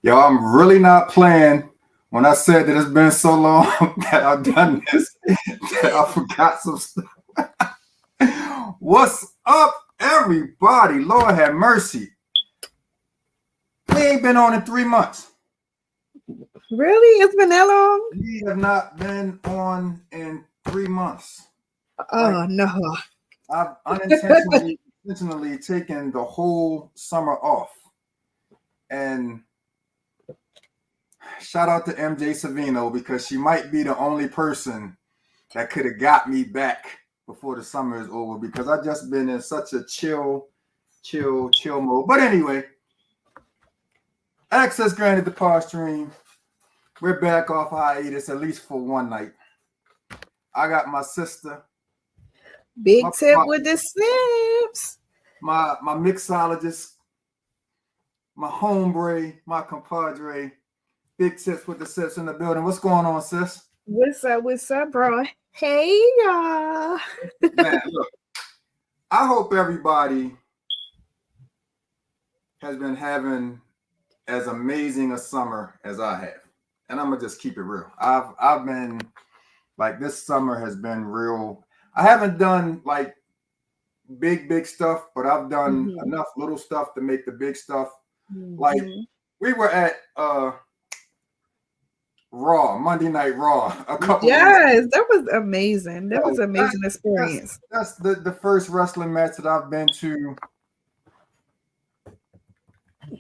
Yo, I'm really not playing when I said that it's been so long that I've done this that I forgot some stuff. What's up, everybody? Lord have mercy. We ain't been on in 3 months. Really? It's been that long? We have not been on in 3 months. Oh, no. I've unintentionally taken the whole summer off. And shout out to MJ Savino, because she might be the only person that could have got me back before the summer is over, because I've just been in such a chill mode. But anyway, access granted the pod stream. We're back off hiatus, at least for one night. I got my sister. Big tip with the snips. My mixologist, my hombre, my compadre. Big tips with the sips in the building. What's going on, sis? What's up, bro? Hey, y'all. Man, look, I hope everybody has been having as amazing a summer as I have. And I'm gonna just keep it real. I've been like, this summer has been real. I haven't done like big stuff, but I've done enough little stuff to make the big stuff. Like, we were at Raw, Monday Night Raw, a couple Yes, that was amazing. That was an amazing experience. That's the first wrestling match that I've been to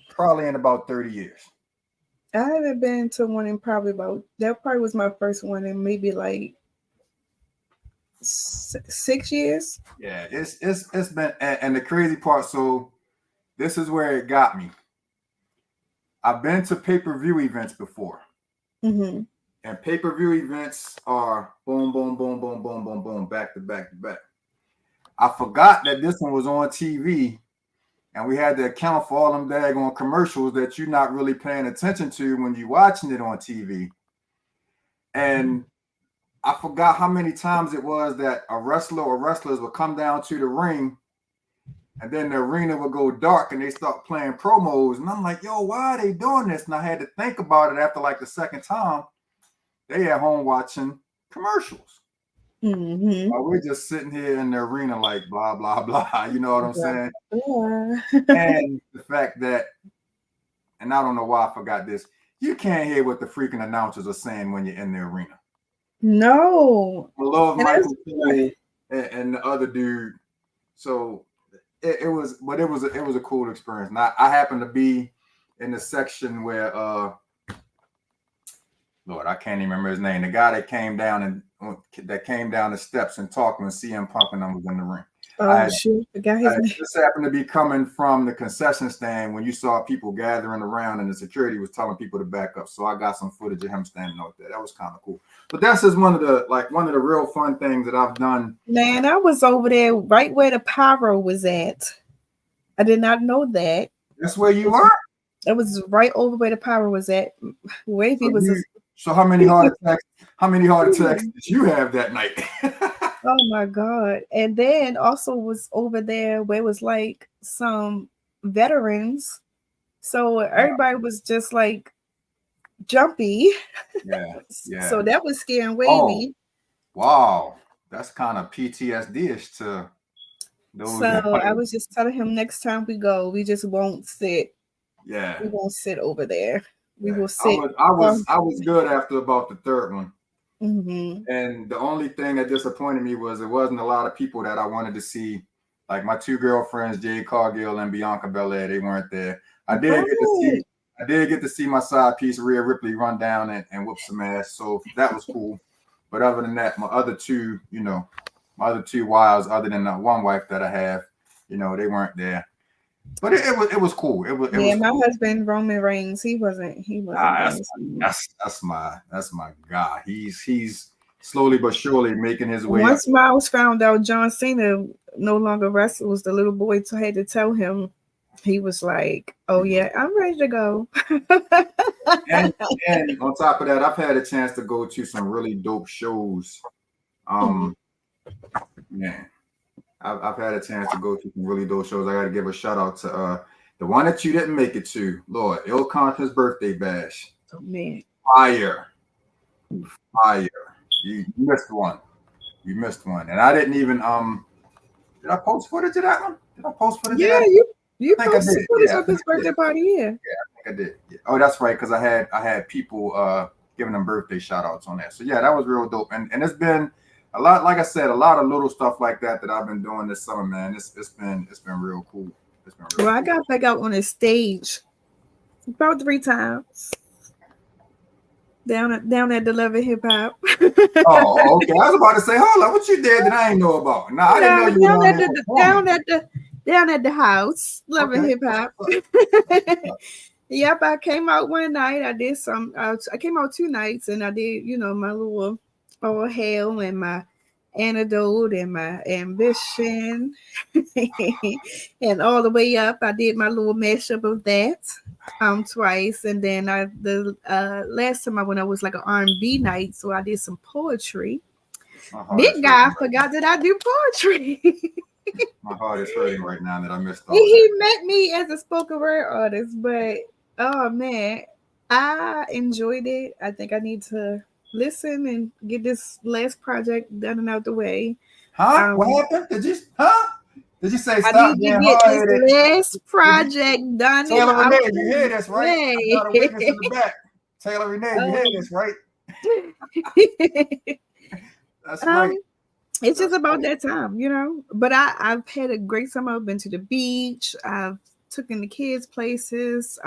probably in about 30 years. I haven't been to one in probably that probably was my first one in maybe like 6 years. Yeah, it's been, and the crazy part, so this is where it got me. I've been to pay-per-view events before. And pay-per-view events are boom, boom, boom, boom, boom, boom, boom, back to back to back. I forgot that this one was on TV, and we had to account for all them daggone commercials that you're not really paying attention to when you're watching it on TV. And I forgot how many times it was that a wrestler or wrestlers would come down to the ring, and then the arena would go dark and they start playing promos. And I'm like, yo, why are they doing this? And I had to think about it after like the second time. They at home watching commercials. While we're just sitting here in the arena like blah, blah, blah. You know what I'm saying? And the fact that, and I don't know why I forgot this, you can't hear what the freaking announcers are saying when you're in the arena. No. I love Michael Cole and the other dude. So it was a cool experience. Now, I happened to be in the section where Lord, I can't even remember his name. The guy that came down the steps and talked when CM Punk and them was in the ring. Oh, shoot. The guy this happened to be coming from the concession stand when you saw people gathering around and the security was telling people to back up. So I got some footage of him standing out there. That was kind of cool. But that's just one of the real fun things that I've done. Man, I was over there right where the pyro was at. I did not know that. That's where you were? It was right over where the power was at. Wavy was a So how many heart attacks? How many heart attacks did you have that night? oh my God. And then also was over there where it was like some veterans. So everybody was just like jumpy. Yeah. So that was scaring Oh, Wavy. wow. That's kind of PTSD-ish to those So that I might. was just telling him next time we go, we just won't sit. Yeah. We won't sit over there. We Yeah. will sit. I was good after about the third one. Mm-hmm. And the only thing that disappointed me was it wasn't a lot of people that I wanted to see. Like my two girlfriends, Jade Cargill and Bianca Belair, they weren't there. I did get to see my side piece, Rhea Ripley, run down and whoop some ass. So that was cool. But other than that, my other two wives, other than the one wife that I have, they weren't there. But it was cool. It was My cool. husband Roman Reigns, he wasn't there. That's my guy. He's slowly but surely making his way up. Once Miles found out John Cena no longer wrestles, the little boy had to tell him. He was like, "Oh yeah, I'm ready to go." and on top of that, I've had a chance to go to some really dope shows. Man, I've had a chance to go to some really dope shows. I got to give a shout out to the one that you didn't make it to, Lord, Ill Conscious Birthday Bash. Oh, man, fire! You missed one. You missed one, and I didn't even Did I post footage of that one? Did I post footage of that? You posted footage of his birthday party, yeah. I think I did. Yeah. Oh, that's right, because I had people giving them birthday shout outs on that. So yeah, that was real dope. And it's been a lot, like I said, a lot of little stuff like that I've been doing this summer, man. It's been real cool. Well, I got back out on the stage about 3 times. Down at the Love and Hip Hop. Oh, okay. I was about to say, hold on, what you did that I ain't know about? No, I didn't know you were down at the house, Love and Hip Hop. Yep, I came out one night. I did some. I came out 2 nights, and I did, my little all hail and my antidote and my ambition, and all the way up. I did my little mashup of that twice, and then the last time I went, I was like an R&B night, so I did some poetry. Big guy forgot that I do poetry. My heart is hurting right now that I missed all He met me as a spoken word artist, but oh man, I enjoyed it. I think I need to listen and get this last project done and out the way. What happened? Did you say stop I need to get this last project done? Taylor Rene, you hear this, right? I got a witness in the back. Taylor Rene, you hear this, right? That's right. It's just about that time, But I've had a great summer. I've been to the beach. I've taken the kids places.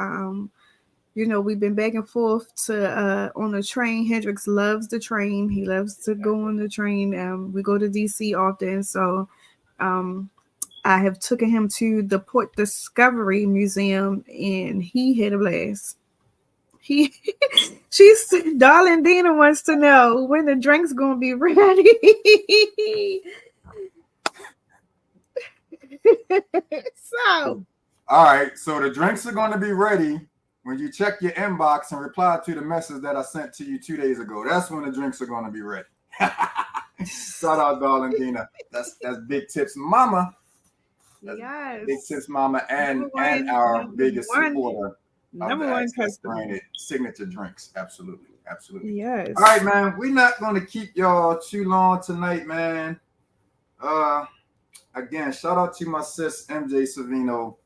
We've been back and forth to on the train. Hendrix loves the train. He loves to go on the train. We go to DC often, so I have taken him to the Port Discovery Museum, and he had a blast. Darling Dina wants to know when the drink's gonna be ready. So, all right. So the drinks are going to be ready when you check your inbox and reply to the message that I sent to you 2 days ago. That's when the drinks are going to be ready. Shout out, darling Dina. That's Big Tips Mama. Yes. Big Tips Mama and our biggest supporter. Number one customer. Signature drinks. Absolutely. Yes. All right, man. We're not going to keep y'all too long tonight, man. Again, shout out to my sis MJ Savino.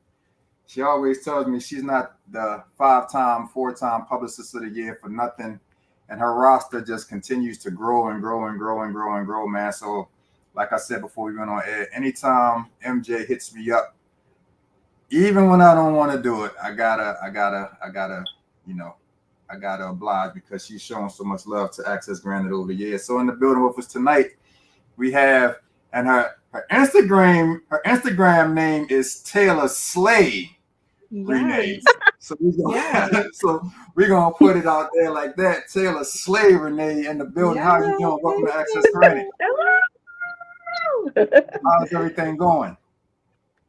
She always tells me she's not the 4-time publicist of the year for nothing, and her roster just continues to grow and grow, man. So, like I said before we went on air, anytime MJ hits me up, even when I don't want to do it, I gotta oblige because she's shown so much love to Access Granted over the years. So in the building with us tonight, we have, and her Instagram name is Taylor Slay. Renee. So we're gonna put it out there like that. Taylor Slay Renee in the building. Yes. How you doing? Welcome to Access Granted. How's everything going?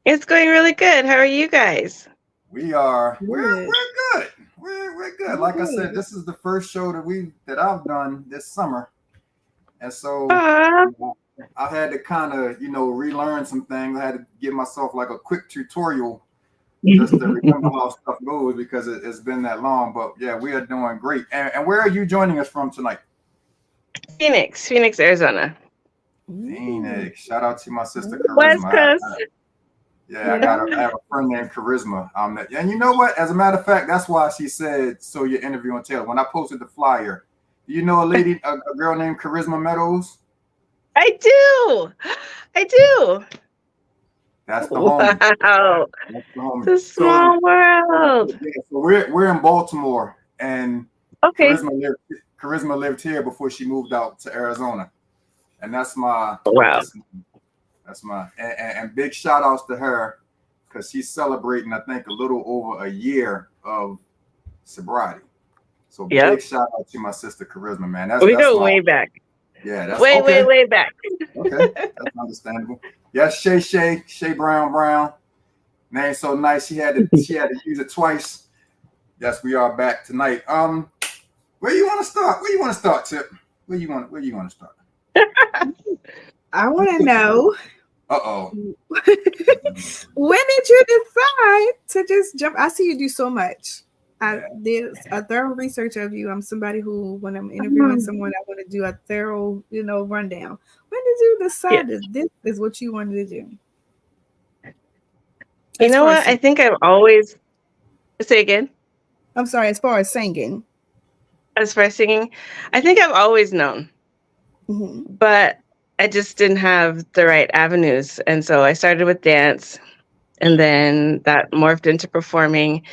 It's going really good. How are you guys? We're Good. good. We're good. Like I said, this is the first show that I've done this summer, and so I had to kind of relearn some things. I had to give myself like a quick tutorial just to remember how stuff goes because it's been that long. But yeah, we are doing great. And where are you joining us from tonight? Phoenix, Arizona. Phoenix. Shout out to my sister Charisma. West Coast. I have a friend named Charisma. And you know what? As a matter of fact, that's why she said, so you're interviewing Taylor. When I posted the flyer, do you know a girl named Charisma Meadows? I do. That's the homie. Wow. That's the homie. It's a small world. Yeah, so we're in Baltimore, and Okay. Charisma lived here before she moved out to Arizona, and that's my That's my and big shout outs to her because she's celebrating, I think, a little over a year of sobriety. So big shout out to my sister Charisma, man. We go way back. Yeah, that's way back. Okay, that's understandable. Yes, Shay Brown. Name so nice she had to use it twice. Yes, we are back tonight. Where you want to start? Tip? Where you want to start? I want to know. When did you decide to just jump? I see you do so much. I did a thorough research of you. I'm somebody who, when I'm interviewing someone, I want to do a thorough, rundown. When did you decide that this is what you wanted to do? You know what? I think I've always say again. I'm sorry. As far as singing, I think I've always known, but I just didn't have the right avenues, and so I started with dance, and then that morphed into performing,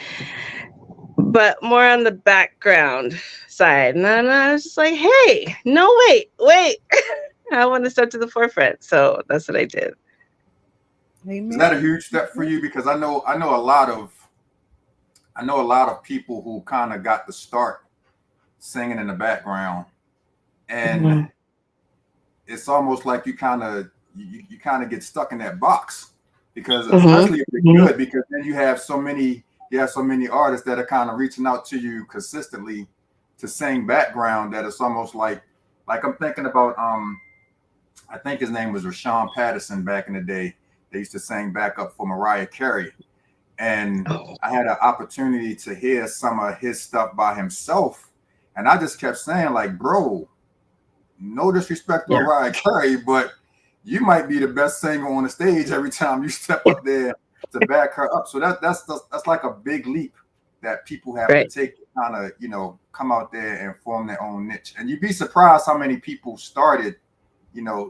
but more on the background side. And then I was just like, hey, no, wait. I want to step to the forefront. So that's what I did. Amen. Is that a huge step for you? Because I know a lot of people who kind of got the start singing in the background, and it's almost like you kind of get stuck in that box because especially if you're good, because then you have so many artists that are kind of reaching out to you consistently to sing background that it's almost like I'm thinking about I think his name was Rashawn Patterson back in the day. They used to sing backup for Mariah Carey, and I had an opportunity to hear some of his stuff by himself, and I just kept saying like, bro, no disrespect to Mariah Carey, but you might be the best singer on the stage every time you step up there to back her up. So that's like a big leap that people have to take to kind of, come out there and form their own niche. And you'd be surprised how many people started,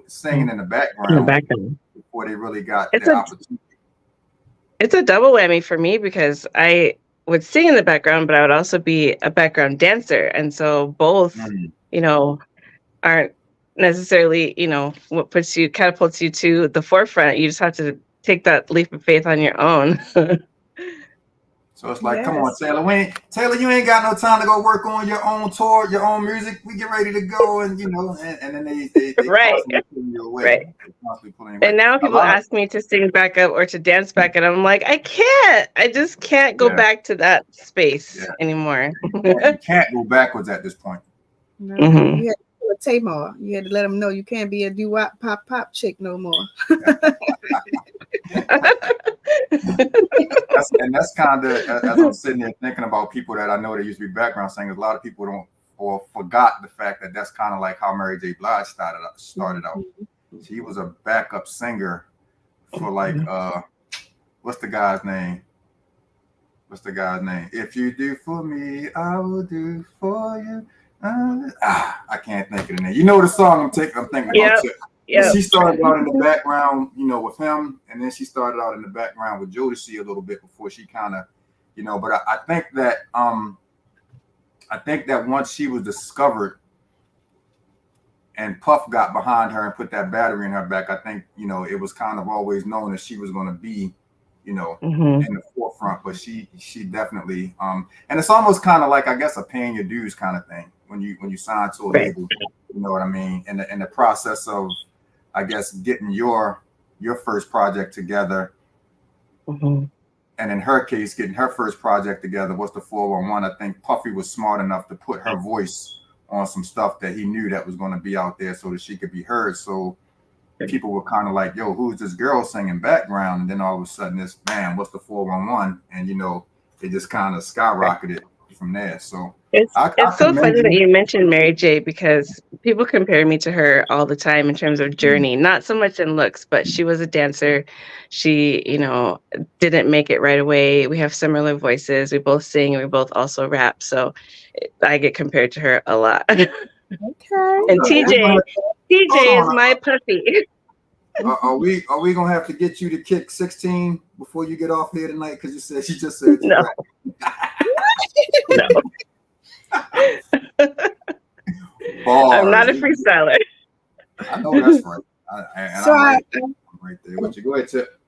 singing in the background before they really got the opportunity. It's a double whammy for me because I would sing in the background, but I would also be a background dancer. And so both, aren't necessarily, what catapults you to the forefront. You just have to take that leap of faith on your own. So it's like, come on, Taylor, you ain't got no time to go work on your own tour, your own music. We get ready to go, and and then they constantly pull you away. And now people ask me to sing back up or to dance back, and I'm like, I just can't go back to that space anymore. You can't go backwards at this point. No, you had to do a Tamar. You had to let them know you can't be a doo-wop pop chick no more. That's kind of, as I'm sitting there thinking about people that I know that used to be background singers, a lot of people don't or forgot the fact that that's kind of like how Mary J. Blige started out. She was a backup singer for like what's the guy's name? If you do for me, I will do for you. I can't think of the name. You know the song I'm thinking about. Yep. She started out in the background, with him, and then she started out in the background with Jodeci a little bit before she kind of, But I think that once she was discovered, and Puff got behind her and put that battery in her back, I think it was kind of always known that she was going to be, in the forefront. But she definitely, and it's almost kind of like, I guess, a paying your dues kind of thing when you sign to a label. You know what I mean? In the process of, I guess, getting your first project together, and and in her case, getting her first project together was the 411. I think Puffy was smart enough to put her voice on some stuff that he knew that was going to be out there so that she could be heard. So people were kind of like, yo, who's this girl singing background? And then all of a sudden this, man, what's the 411? And, you know, it just kind of skyrocketed from there. So it's so funny that you mentioned Mary J, because people compare me to her all the time in terms of journey, not so much in looks, but she was a dancer. She, you know, didn't make it right away. We have similar voices. We both sing and we both also rap. So I get compared to her a lot. Okay. And TJ is my puppy. Are we gonna have to get you to kick 16 before you get off here tonight? Because you said, she just said no. No. I'm not a freestyler. I know that's right. I'm right there with you. Go ahead, Tip.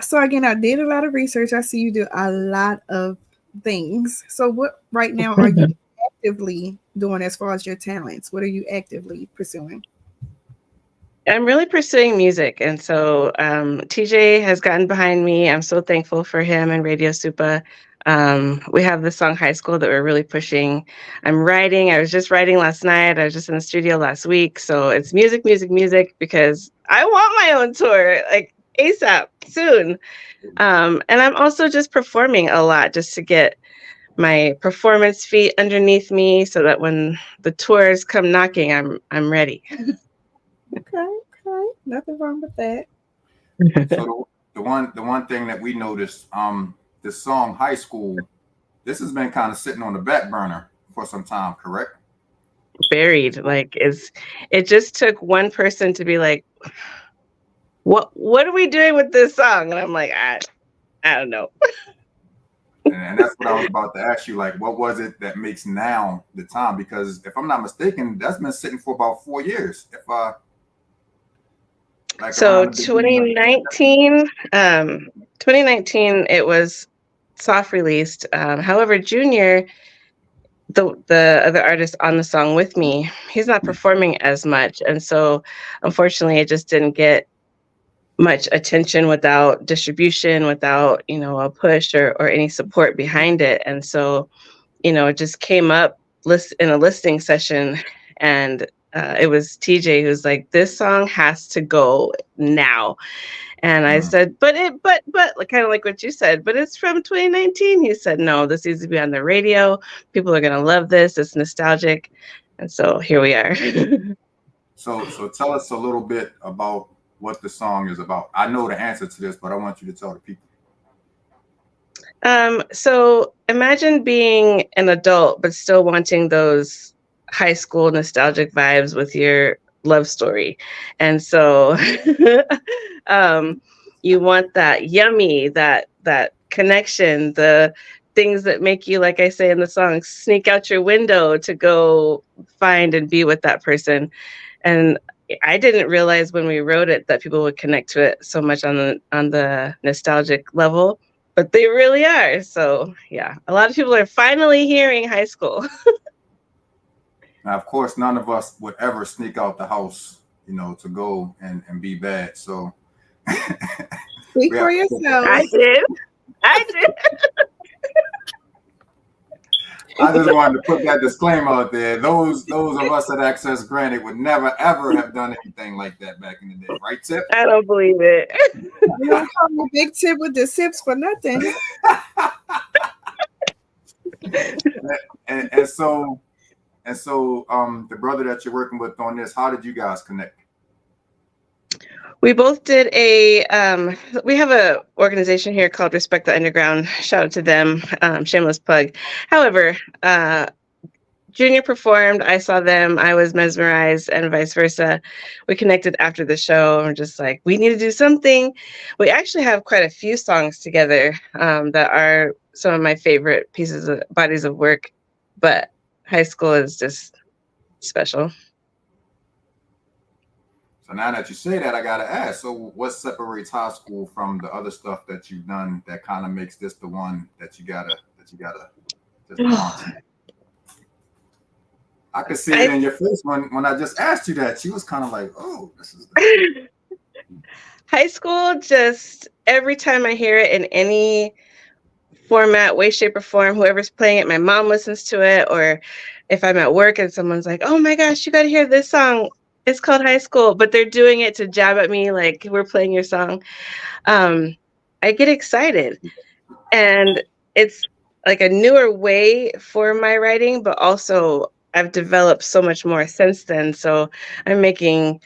So again, I did a lot of research. I see you do a lot of things. So what right now are you actively doing as far as your talents? What are you actively pursuing? I'm really pursuing music. And so TJ has gotten behind me. I'm so thankful for him and Radio Supa. We have the song High School that we're really pushing. I'm writing. I was just writing last night. I was just in the studio last week. So it's music, because I want my own tour, like ASAP soon. And I'm also just performing a lot just to get my performance feet underneath me so that when the tours come knocking, I'm ready. Okay. Nothing wrong with that. So the one thing that we noticed, this song High School, this has been kind of sitting on the back burner for some time, correct? Buried. Like it just took one person to be like, what are we doing with this song? And I'm like, I don't know. And that's what I was about to ask you. Like, what was it that makes now the time? Because if I'm not mistaken, that's been sitting for about 4 years. So 2019, it was soft released. However, Junior, the other artist on the song with me, he's not performing as much. And so unfortunately, it just didn't get much attention without distribution, without, you know, a push or any support behind it. And so, you know, it just came up in a listening session, and it was TJ who's like, this song has to go now. And I said, but kind of like what you said, but it's from 2019. He said, no, this needs to be on the radio. People are going to love this. It's nostalgic. And so here we are. So tell us a little bit about what the song is about. I know the answer to this, but I want you to tell the people. So imagine being an adult, but still wanting those high school nostalgic vibes with your love story. And so you want that yummy, that connection, the things that make you, like I say in the song, sneak out your window to go find and be with that person. And I didn't realize when we wrote it that people would connect to it so much on the nostalgic level, but they really are. So yeah, a lot of people are finally hearing High School. Now, of course, none of us would ever sneak out the house, you know, to go and be bad. So speak for yourself. I did. I just wanted to put that disclaimer out there. Those of us at Access Granted would never ever have done anything like that back in the day, right, Tip? I don't believe it. You don't call me Big Tip with the sips for nothing. and so the brother that you're working with on this, how did you guys connect? We both did we have a organization here called Respect the Underground. Shout out to them. Shameless plug. However, Junior performed. I saw them. I was mesmerized, and vice versa. We connected after the show. And we're just like, we need to do something. We actually have quite a few songs together that are some of my favorite bodies of work. But High School is just special. So now that you say that, I gotta ask. So what separates High School from the other stuff that you've done that kind of makes this the one that you gotta just launch? I could see it in your face when I just asked you that. She was kind of like, "Oh, this is." High School. Just every time I hear it in any format, way, shape, or form. Whoever's playing it, my mom listens to it, or if I'm at work and someone's like, "Oh my gosh, you got to hear this song. It's called High School," but they're doing it to jab at me like we're playing your song. I get excited, and it's like a newer way for my writing, but also I've developed so much more since then. So I'm making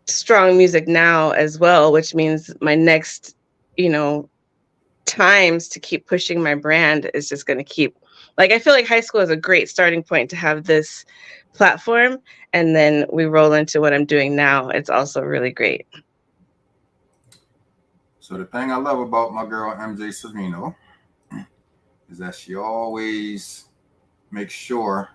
strong music now as well, which means my next, you know, times to keep pushing my brand is just going to keep, like, I feel like high school is a great starting point to have this platform, and then we roll into what I'm doing now. It's also really great. So the thing I love about my girl MJ Savino is that she always makes sure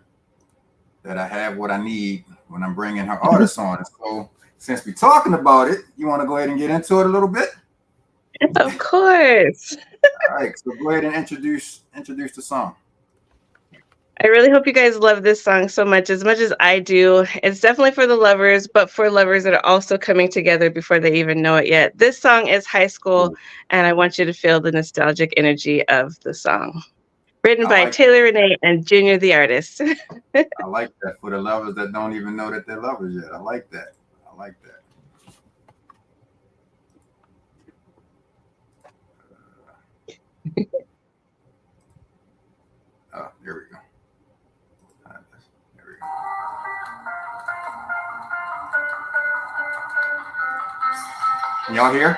that I have what I need when I'm bringing her artists on. So since we're talking about it, you want to go ahead and get into it a little bit? Of course. All right, so go ahead and introduce the song. I really hope you guys love this song so much as I do. It's definitely for the lovers, but for lovers that are also coming together before they even know it yet. This song is High School, and I want you to feel the nostalgic energy of the song. Written by Taylor, Rene, and Junior the artist. I like that. For the lovers that don't even know that they're lovers yet. I like that. I like that. Oh, there we go. There we go. Can y'all hear?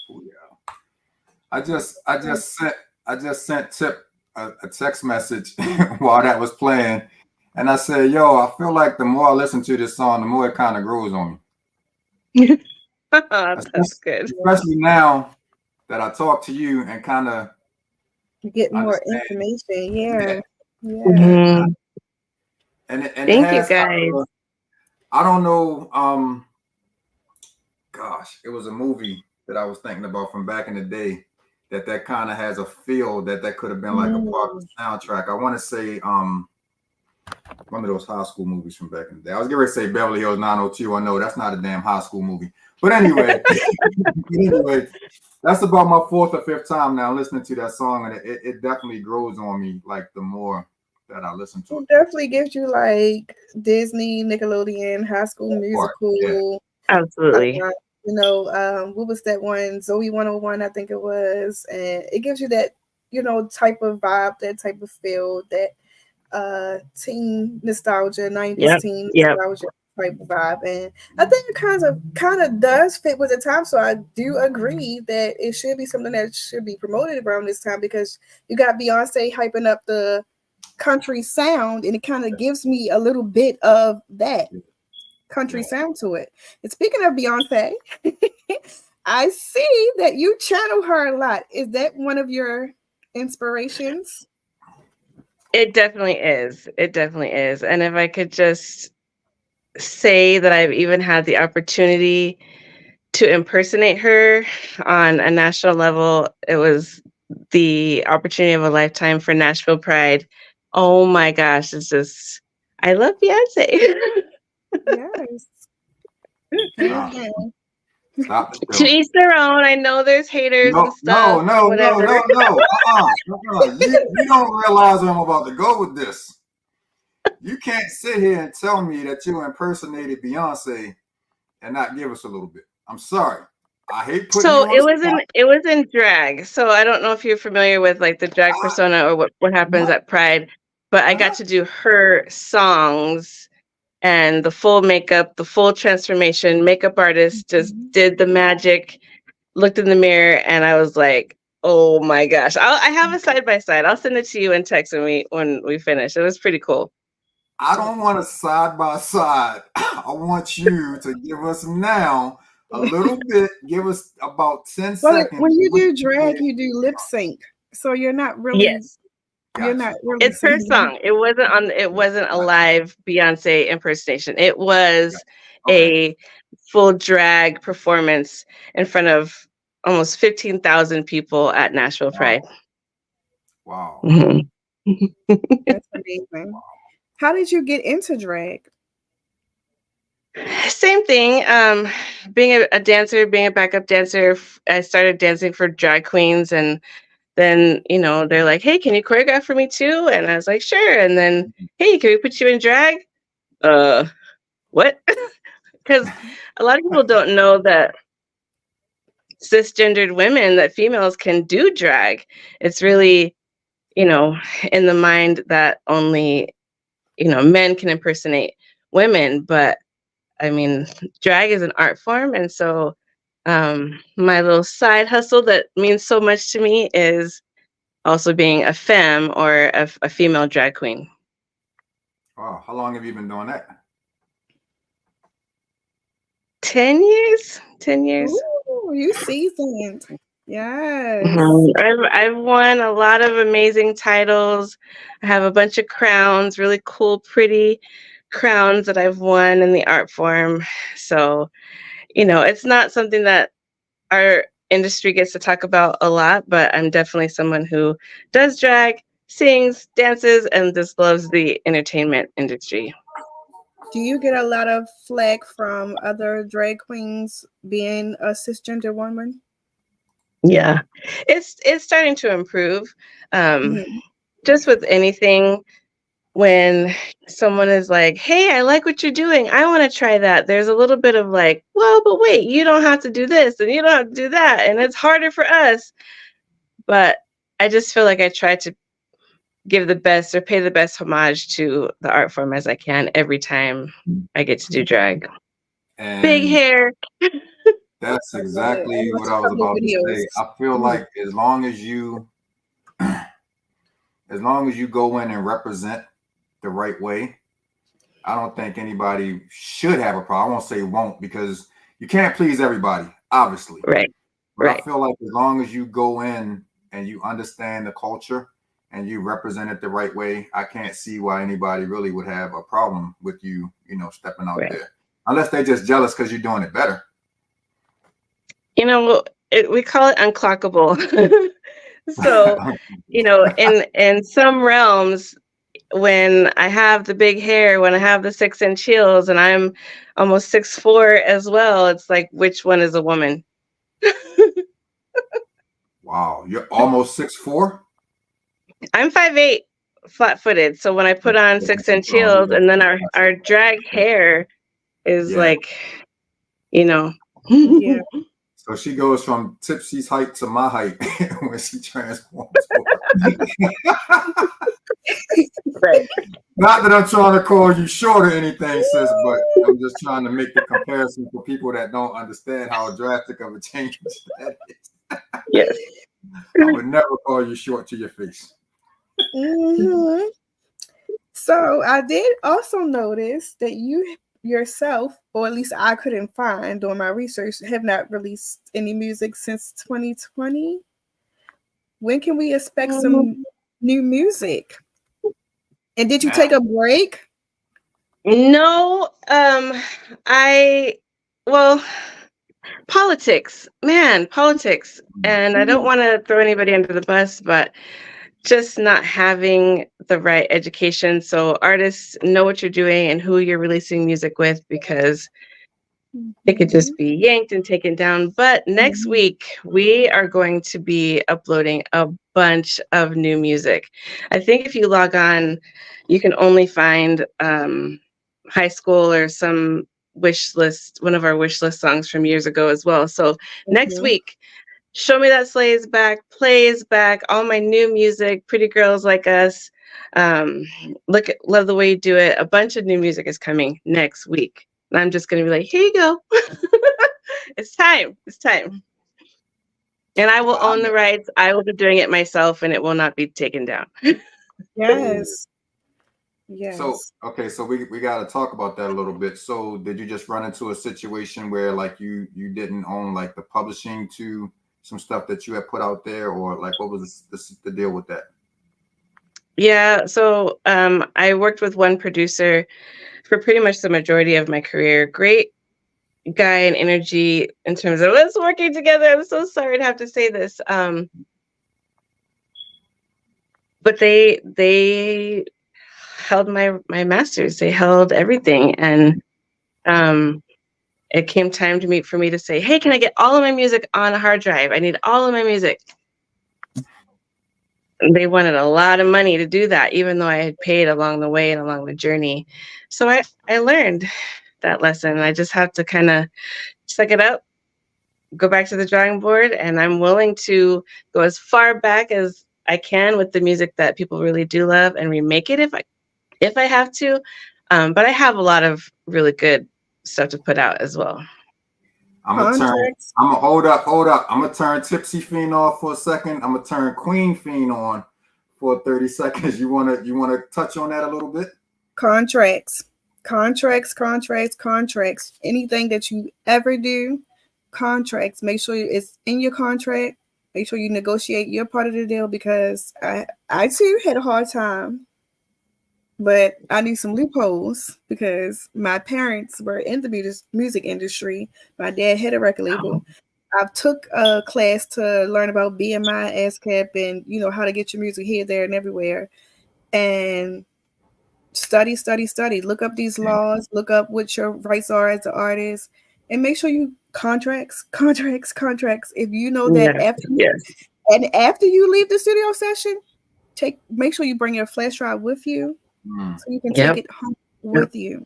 Oh, yeah. I just sent Tip a text message while that was playing, and I said, "Yo, I feel like the more I listen to this song, the more it kind of grows on me." That's good. Especially now that I talk to you and kind of Get more understand. information. Yeah. Yeah. Mhm. And it Thank you, has kind guys. of, I don't know, gosh, it was a movie that I was thinking about from back in the day that kind of has a feel that could have been like a part of the soundtrack. I want to say one of those high school movies from back in the day. I was getting ready to say Beverly Hills 902. I know that's not a damn high school movie. But anyway, that's about my fourth or fifth time now listening to that song, and it definitely grows on me like the more that I listen to It it. definitely gives you like Disney, Nickelodeon, High School Musical. Absolutely. You know, what was that one? Zoe 101, I think it was. And it gives you that, you know, type of vibe, that type of feel, that teen nostalgia, 90s teen nostalgia type of vibe. And I think it kind of does fit with the time. So I do agree that it should be something that should be promoted around this time, because you got Beyonce hyping up the country sound, and it kind of gives me a little bit of that country sound to it. And speaking of Beyonce, I see that you channel her a lot. Is that one of your inspirations? It definitely is. It definitely is. And if I could just say that I've even had the opportunity to impersonate her on a national level, it was the opportunity of a lifetime for Nashville Pride. Oh my gosh, it's just, I love Beyonce. Yes. Stop the To show. each their own. I know there's haters and stuff. No. Whatever. You don't realize where I'm about to go with this. You can't sit here and tell me that you impersonated Beyonce and not give us a little bit. I'm sorry. I hate putting you So on the spot. it was in drag. So I don't know if you're familiar with like the drag persona or what happens at Pride, but I got to do her songs and the full makeup, the full transformation. Makeup artist just did the magic, looked in the mirror, and I was like, oh my gosh. I have a side by side. I'll send it to you in text when we finish. It was pretty cool. I don't want a side by side. I want you to give us now a little bit. Give us about 10 seconds. When you do drag, you do lip sync. So you're not really Yes. You're not really It's her song. It wasn't a live Beyonce impersonation. It was a full drag performance in front of almost 15,000 people at Nashville Pride. Wow. Mm-hmm. That's amazing. How did you get into drag? Same thing. Being a dancer, being a backup dancer, I started dancing for drag queens, and then, you know, they're like, hey, can you choreograph for me too? And I was like, sure. And then, hey, can we put you in drag? What? Because a lot of people don't know that cisgendered women, that females can do drag. It's really, you know, in the mind that only, you know, men can impersonate women. But I mean, drag is an art form. And so my little side hustle that means so much to me is also being a femme or a female drag queen. Wow. How long have you been doing that? 10 years. 10 years. Ooh, you seasoned. Yes. I've won a lot of amazing titles. I have a bunch of crowns, really cool, pretty crowns that I've won in the art form. So, you know, it's not something that our industry gets to talk about a lot, but I'm definitely someone who does drag, sings, dances, and just loves the entertainment industry. Do you get a lot of flack from other drag queens being a cisgender woman? Yeah, it's starting to improve. Just with anything, when someone is like, hey, I like what you're doing, I want to try that, there's a little bit of like, well, but wait, you don't have to do this and you don't have to do that, and it's harder for us. But I just feel like I try to give the best or pay the best homage to the art form as I can every time I get to do drag. And big hair. That's exactly what I was about to say. I feel like as long as you go in and represent the right way, I don't think anybody should have a problem. I won't say won't, because you can't please everybody, obviously. Right. But Right. I feel like as long as you go in and you understand the culture and you represent it the right way, I can't see why anybody really would have a problem with you, stepping out there. Unless they're just jealous because you're doing it better. We call it unclockable. So, in some realms, when I have the big hair, when I have the 6-inch heels, and I'm almost 6'4" as well, it's like, which one is a woman? Wow, you're almost 6'4"? I'm 5'8", flat-footed. So when I put on 6-inch heels, and then our drag hair is like, Yeah. So she goes from Tipsy's height to my height when she transforms. Right. Not that I'm trying to call you short or anything, sis, but I'm just trying to make the comparison for people that don't understand how drastic of a change that is. Yes. I would never call you short to your face. Mm-hmm. So I did also notice that you yourself, or at least I couldn't find during my research, have not released any music since 2020. When can we expect some new music? And did you take a break? No, politics, politics. And I don't want to throw anybody under the bus, but just not having the right education. So artists know what you're doing and who you're releasing music with, because it could just be yanked and taken down. But next week, we are going to be uploading a bunch of new music. I think if you log on, you can only find High School or some wish list, one of our wish list songs from years ago as well. So next week, Show Me That Sleigh is back, Play is back, all my new music, Pretty Girls Like Us, Love the Way You Do It. A bunch of new music is coming next week. And I'm just going to be like, here you go. It's time. It's time. And I will own the rights. I will be doing it myself, and it will not be taken down. Yes. Yes. So, okay, so we got to talk about that a little bit. So did you just run into a situation where like you didn't own like the publishing to some stuff that you had put out there, or like what was the deal with that? Yeah, so I worked with one producer for pretty much the majority of my career. Great guy and energy in terms of us working together. I'm so sorry to have to say this. But they held my masters. They held everything. And it came time for me to say, hey, can I get all of my music on a hard drive? I need all of my music. They wanted a lot of money to do that, even though I had paid along the way and along the journey. So I learned that lesson. I just have to kind of suck it up, go back to the drawing board, and I'm willing to go as far back as I can with the music that people really do love and remake it if I have to. But I have a lot of really good stuff to put out as well. I'm gonna hold up. I'm gonna turn Tipsy Fiend off for a second. I'm gonna turn Queen Fiend on for 30 seconds. You wanna touch on that a little bit? Contracts. Anything that you ever do, contracts. Make sure it's in your contract. Make sure you negotiate your part of the deal, because I too had a hard time. But I knew some loopholes because my parents were in the music industry. My dad had a record label. I took a class to learn about BMI, ASCAP, and how to get your music here, there, and everywhere. And study. Look up these laws. Look up what your rights are as an artist, and make sure you contracts. If you know that after you leave the studio session, make sure you bring your flash drive with you. So you can take it home with you.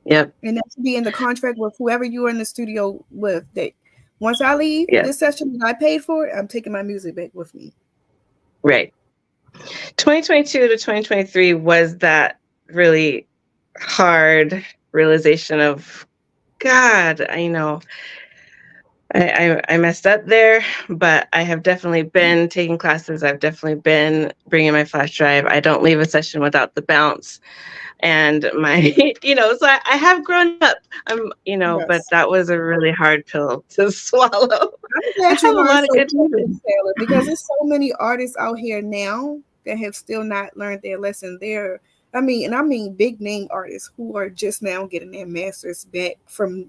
Yep. And that should be in the contract with whoever you are in the studio with. That once I leave this session that I paid for, I'm taking my music back with me. Right. 2022 to 2023 was that really hard realization of God, I messed up there, but I have definitely been taking classes. I've definitely been bringing my flash drive. I don't leave a session without the bounce. And my, so I have grown up. But Yes. that was a really hard pill to swallow. I'm I glad you have a learned lot of so good quickly, music. Taylor, because there's so many artists out here now that have still not learned their lesson. I mean big name artists who are just now getting their masters back from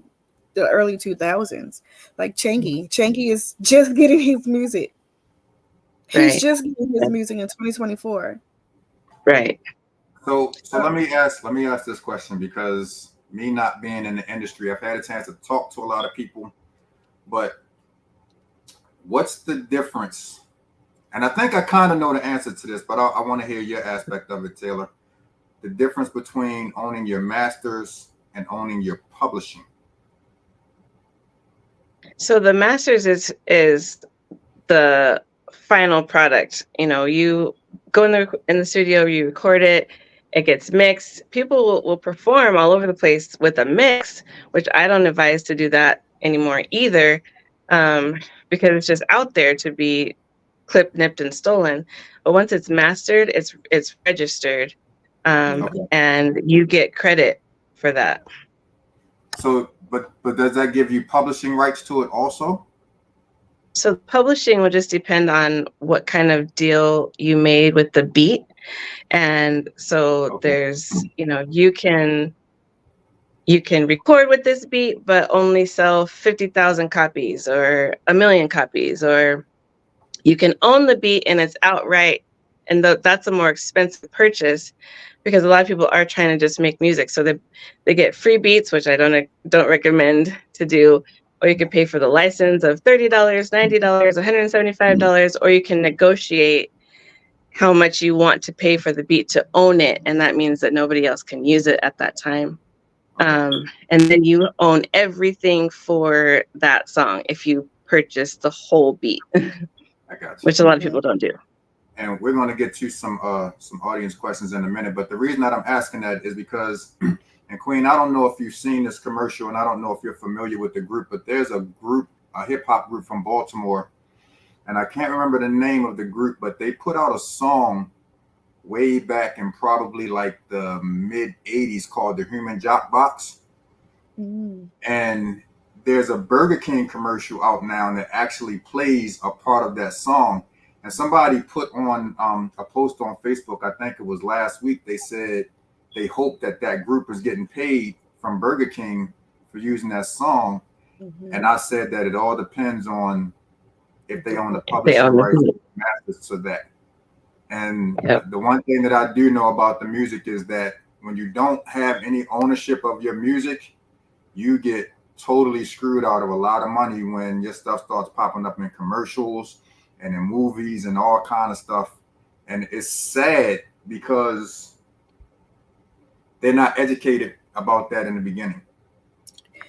the early 2000s. Like Changy. Changy is just getting his music. He's Right. just getting his music in 2024. Right. So let me ask this question, because me not being in the industry, I've had a chance to talk to a lot of people, but what's the difference? And I think I kind of know the answer to this, but I want to hear your aspect of it, Taylor. The difference between owning your masters and owning your publishing. So the masters is the final product. You go in the studio, you record it, it gets mixed. People will perform all over the place with a mix, which I don't advise to do that anymore either, because it's just out there to be clipped, nipped, and stolen. But once it's mastered, it's registered, and you get credit for that. So, but does that give you publishing rights to it also? So publishing will just depend on what kind of deal you made with the beat. And so there's, you can record with this beat, but only sell 50,000 copies or 1,000,000 copies, or you can own the beat and it's outright. And that's a more expensive purchase, because a lot of people are trying to just make music. So they get free beats, which I don't recommend to do. Or you can pay for the license of $30, $90, $175, or you can negotiate how much you want to pay for the beat to own it. And that means that nobody else can use it at that time. And then you own everything for that song if you purchase the whole beat, I got you. which a lot of people don't do. And we're going to get to some audience questions in a minute. But the reason that I'm asking that is because, and Queen, I don't know if you've seen this commercial, and I don't know if you're familiar with the group, but there's a hip hop group from Baltimore, and I can't remember the name of the group, but they put out a song way back in probably like the mid 80s called The Human Jock Box. And there's a Burger King commercial out now that actually plays a part of that song. And somebody put on a post on Facebook, I think it was last week, they said they hope that group is getting paid from Burger King for using that song. And I said that it all depends on if they own the publishing rights and masters to that. And the one thing that I do know about the music is that when you don't have any ownership of your music, you get totally screwed out of a lot of money when your stuff starts popping up in commercials and in movies and all kind of stuff. And it's sad because they're not educated about that in the beginning.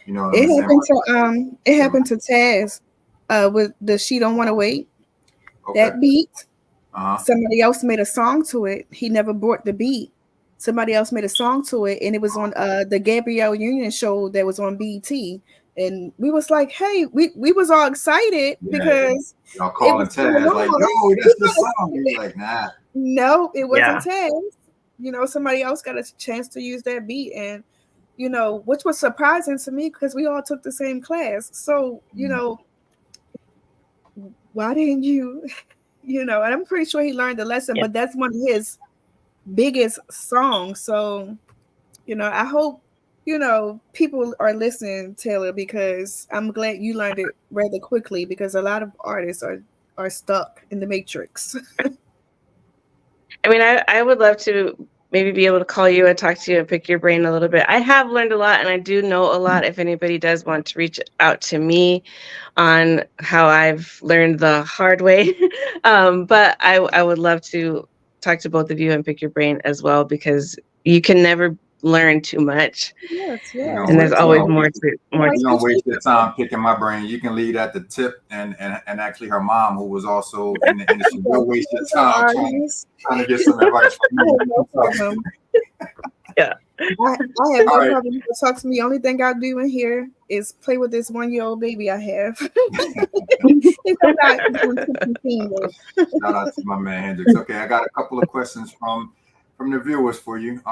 You know what I'm saying? It happened to Taz with the She Don't Want to Wait. Okay. That beat. Somebody else made a song to it. He never bought the beat. Somebody else made a song to it, and it was on the Gabrielle Union show that was on BET. And we was like, hey, we was all excited because y'all calling Taz like, yo, that's the song. He's like, nah. No, it wasn't Taz. Somebody else got a chance to use that beat, and which was surprising to me because we all took the same class. So, why didn't you? And I'm pretty sure he learned the lesson, but that's one of his biggest songs. So, I hope, people are listening, Taylor, because I'm glad you learned it rather quickly, because a lot of artists are stuck in the matrix. I mean, I would love to maybe be able to call you and talk to you and pick your brain a little bit. I have learned a lot, and I do know a lot. If anybody does want to reach out to me on how I've learned the hard way, but I would love to talk to both of you and pick your brain as well, because you can never learn too much. Yes. And there's always more to you don't waste your time picking my brain. You can leave at the tip, and actually her mom, who was also in the industry, don't waste your time trying to get some advice from me. Yeah. I have no problem. You can talk to me. Only thing I do in here is play with this 1-year-old baby I have. If I'm not doing something. Shout out to my man Hendrix. Okay, I got a couple of questions from the viewers for you.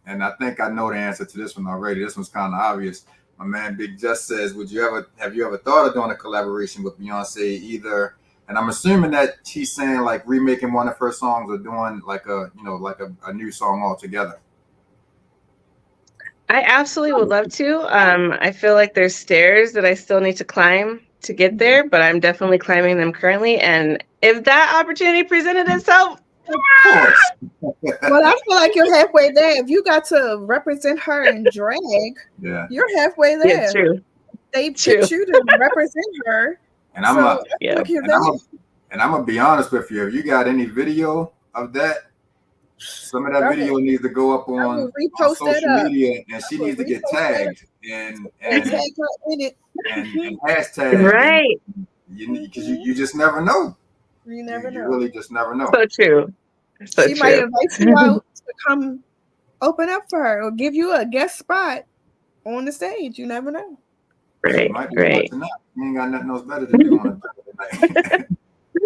And I think I know the answer to this one already. This one's kind of obvious. My man Big Just says, have you ever thought of doing a collaboration with Beyonce either? And I'm assuming that she's saying like remaking one of her songs or doing like a new song altogether. I absolutely would love to. I feel like there's stairs that I still need to climb to get there, but I'm definitely climbing them currently. And if that opportunity presented itself, of course. Well, I feel like you're halfway there. If you got to represent her in drag, you're halfway there. Yeah, true. They picked you to represent her. And I'm gonna be honest with you. If you got any video of that, some of that video needs to go up on social media, and she needs to get tagged and tag her in it and hashtag, right? Because you just never know. You never know. You really just never know. So true. So she might invite you out to come open up for her or give you a guest spot on the stage. You never know. Right. You ain't got nothing else better to do on a night.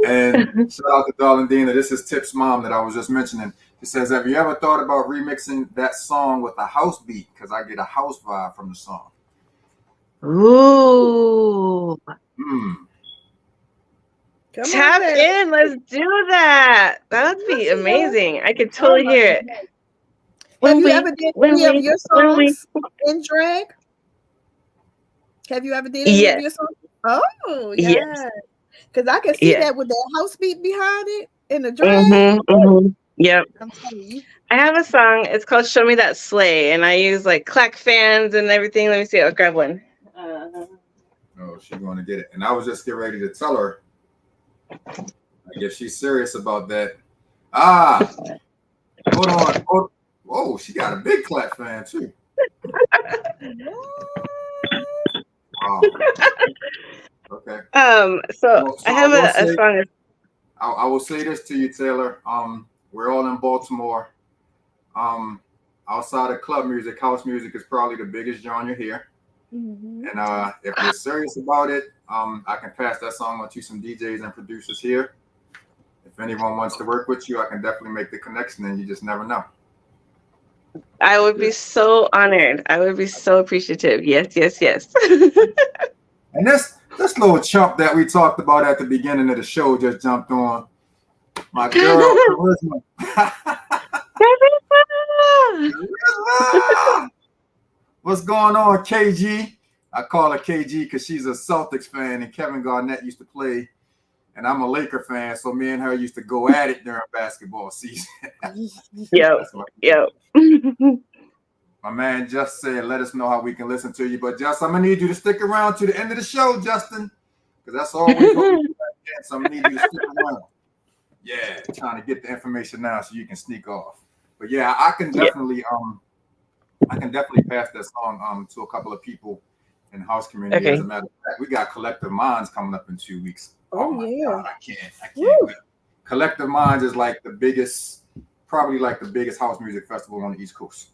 And shout out to Darlene Dina. This is Tip's mom that I was just mentioning. She says, have you ever thought about remixing that song with a house beat? Because I get a house vibe from the song. Ooh. Tap in. Let's do that. That would be amazing. I could totally hear it. Have you ever did any of your songs in drag? Have you ever did any of your songs? Oh, yeah. Because I can see that with that house beat behind it in the drag. Yep. I have a song. It's called Show Me That Slay. And I use like clack fans and everything. Let me see. I'll grab one. Oh, she's going to get it. And I was just getting ready to tell her. I guess she's serious about that. Hold on. Oh, she got a big clap fan too. Wow. Okay. So I have a song. I will say this to you, Taylor. We're all in Baltimore. Outside of club music, house music is probably the biggest genre here. And if you're serious about it, I can pass that song on to some DJs and producers here. If anyone wants to work with you, I can definitely make the connection, and you just never know. I would be so honored. I would be so appreciative. Yes. And this little chump that we talked about at the beginning of the show just jumped on. My girl, Charisma. What's going on, KG? I call her KG because she's a Celtics fan, and Kevin Garnett used to play, and I'm a Laker fan, so me and her used to go at it during basketball season. Yep. My man just said, let us know how we can listen to you. But Justin, I'm going to need you to stick around to the end of the show, Justin, because that's all we're going to do. So I'm going to need you to stick around. Yeah, trying to get the information now so you can sneak off. But yeah, I can definitely pass that song to a couple of people in the house community. As a matter of fact, we got Collective Minds coming up in 2 weeks. Oh my God, I can't. Collective Minds is like probably like the biggest house music festival on the East Coast.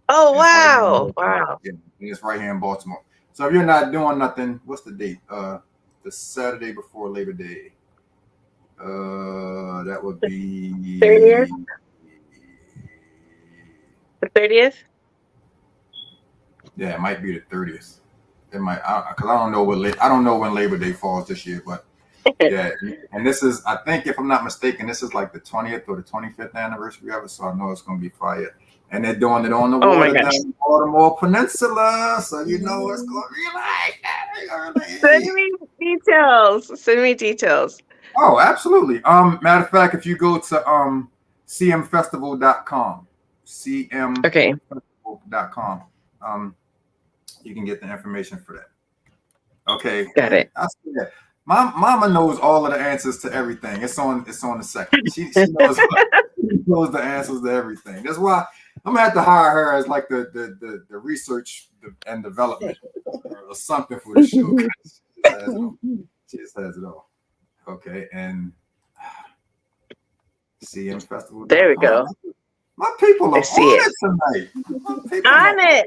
Oh, wow. Wow. Yeah, and it's right here in Baltimore. So if you're not doing nothing, what's the date? The Saturday before Labor Day. That would be 30th. The 30th? Yeah, it might be the 30th. It might, because I don't know when Labor Day falls this year, but yeah. And this is, I think, if I'm not mistaken, this is like the 20th or the 25th anniversary of it, so I know it's going to be fire. And they're doing it on the water down the Baltimore Peninsula, so you know it's going to be like that. Send me details. Oh, absolutely. Matter of fact, if you go to cmfestival.com, cmfestival.com, you can get the information for that. Okay. Got it. I see that. My mama knows all of the answers to everything. It's on the second. She knows the answers to everything. That's why I'm gonna have to hire her as like the research and development or something for the show. She just has it all. Okay, and CM Festival. There we go. My people are see on it tonight. My people On are it.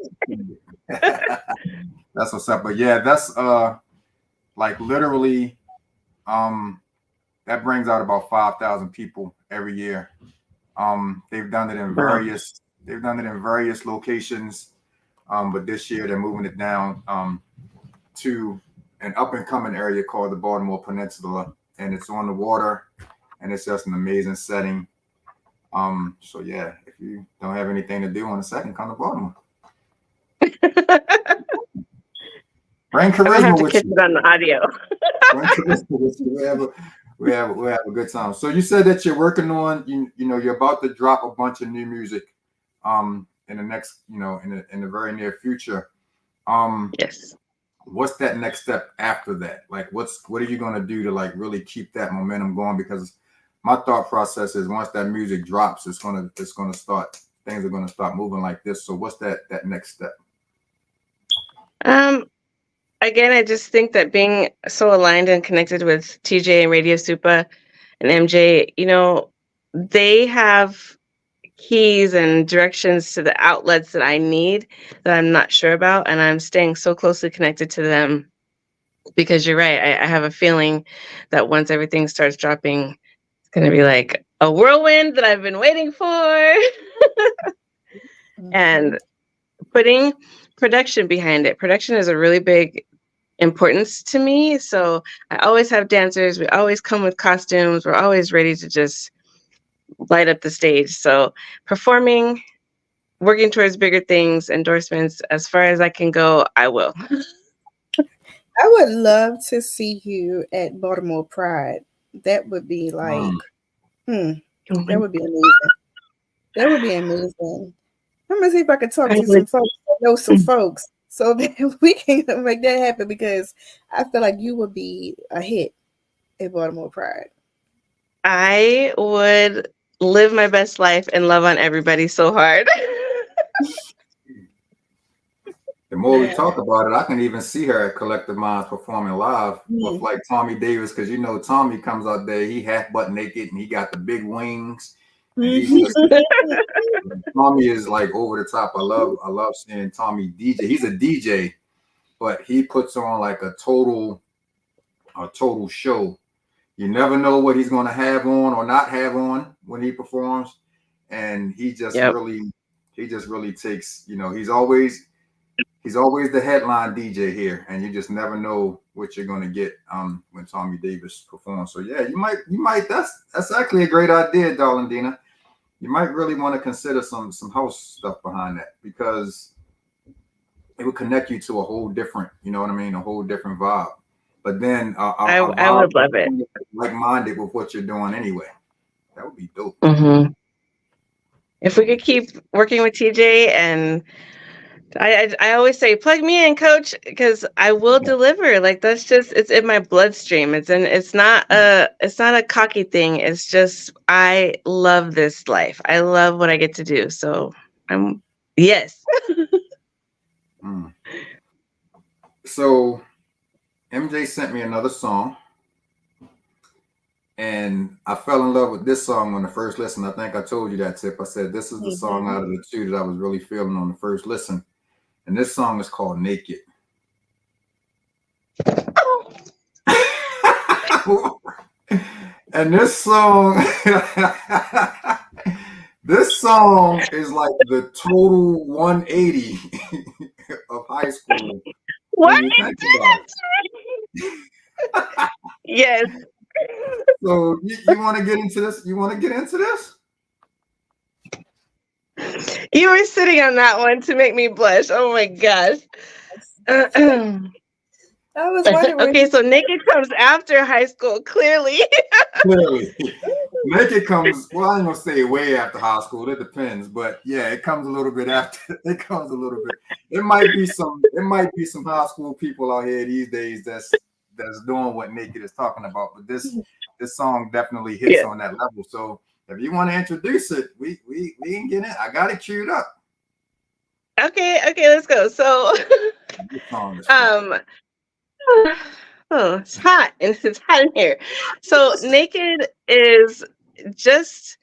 That's what's up. But yeah, that's like literally that brings out about 5,000 people every year. They've done it in Wow. various locations. But this year they're moving it down to an up and coming area called the Baltimore Peninsula, and it's on the water, and it's just an amazing setting. So yeah, if you don't have anything to do on the second, come to Baltimore. Bring I'm gonna have charisma to with catch you. it on the audio. Bring charisma with you. We have a good time. So you said that you're working on you're about to drop a bunch of new music in the next in the very near future. Yes. What's that next step after that? Like what are you going to do to like really keep that momentum going? Because my thought process is once that music drops, it's going to start, things are going to start moving like this. So what's that next step? Again, I just think that being so aligned and connected with TJ and Radio Supa and MJ, they have keys and directions to the outlets that I need that I'm not sure about, and I'm staying so closely connected to them because you're right. I have a feeling that once everything starts dropping, it's going to be like a whirlwind that I've been waiting for. And putting production behind it. Production is a really big importance to me. So I always have dancers. We always come with costumes. We're always ready to just light up the stage. So performing, working towards bigger things, endorsements, as far as I can go, I will. I would love to see you at Baltimore Pride. That would be like, that would be amazing. That would be amazing. I'm gonna see if I can talk to some folks, know some folks, so that we can make that happen because I feel like you would be a hit at Baltimore Pride. I would live my best life and love on everybody so hard. The more we talk about it, I can even see her at Collective Minds performing live with like Tommy Davis, because Tommy comes out there, he half butt naked and he got the big wings. And he's just Tommy is like over the top. I love seeing Tommy DJ. He's a DJ, but he puts on like a total show. You never know what he's going to have on or not have on when he performs, and he just really takes. He's always the headline DJ here, and you just never know what you're going to get when Tommy Davis performs. So yeah, you might. That's actually a great idea, darling Dina. You might really want to consider some house stuff behind that, because it would connect you to a whole different, a whole different vibe. But then I would love it. Like-minded with what you're doing anyway. That would be dope. Mm-hmm. If we could keep working with TJ, and I always say, plug me in, coach, because I will deliver. Like it's in my bloodstream. It's not a cocky thing. It's just, I love this life. I love what I get to do. So yes. So MJ sent me another song, and I fell in love with this song on the first listen. I think I told you that, Tip. I said this is the song out of the two that I was really feeling on the first listen. And this song is called Naked. And this song is like the total 180 of high school. What? Yes. So you want to get into this? You want to get into this? You were sitting on that one to make me blush. Oh my gosh. I was wondering. Okay, so Naked comes after high school, clearly. Clearly. Naked comes, well, I ain't gonna say way after high school. It depends, but yeah, it comes a little bit after. It comes a little bit. It might be some high school people out here these days that's doing what Naked is talking about. But this song definitely hits on that level. So if you want to introduce it, we can get it. I got it queued up. Okay, let's go. So oh, it's hot, and it's hot in here. So Naked is just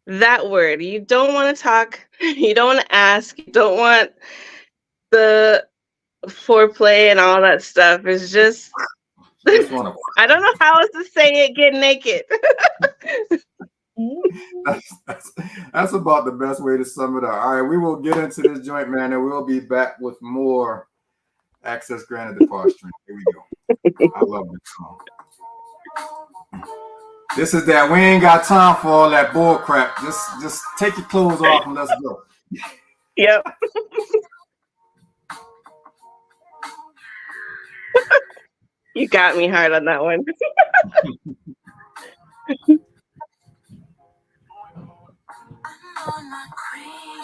that word. You don't want to talk. You don't want to ask. You don't want the foreplay and all that stuff. It's just, Just want to. I don't know how else to say it. Get naked. That's about the best way to sum it up. All right, we will get into this joint, man, and we'll be back with more Access Granted the Par String. Here we go. I love this song. This is that we ain't got time for all that bull crap. Just take your clothes off and let's go. Yep. You got me hard on that one. On my queen,